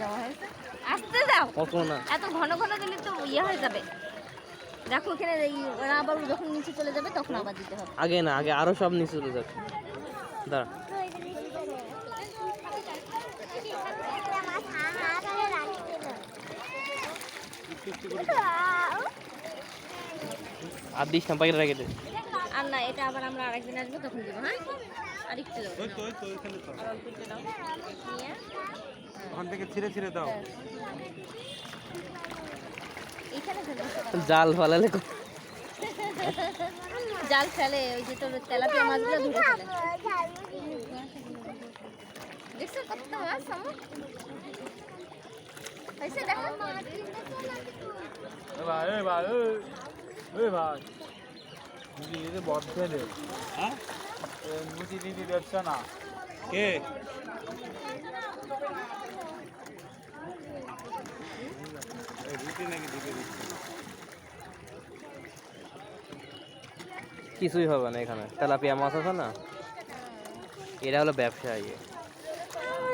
যাওয়া হয়েছে। আসতে যাও, এত ঘন ঘন দিলে তো ইয়ে হয়ে যাবে। দেখো এখানে ওরা আবার যখন নিচে চলে যাবে তখন আবার দিতে হবে। আগে না, আগে আরো সব নিচে চলে যাবে। দাঁড়া, আর দিস না, পাখিটা রেখে দে। আর না, এটা আবার আমরা আরেকদিন আসবো তখন দেবো। হ্যাঁ, আরেকটু দাও, আর অল্প একটু দাও নিয়ে ওখান থেকে ছিঁড়ে ছিঁড়ে দাও। এইখানে জাল ফালালে জাল ফেলে, ওই যে তোর তেলাপিয়া মাছগুলো ধরে ফেলে। দেখছো কতটা মাছ আমার হয়েছে, দেখো। কে কিছুই হবে না, এখানে তেলাপিয়া মাছ আছে না, এটা হলো ব্যবসা।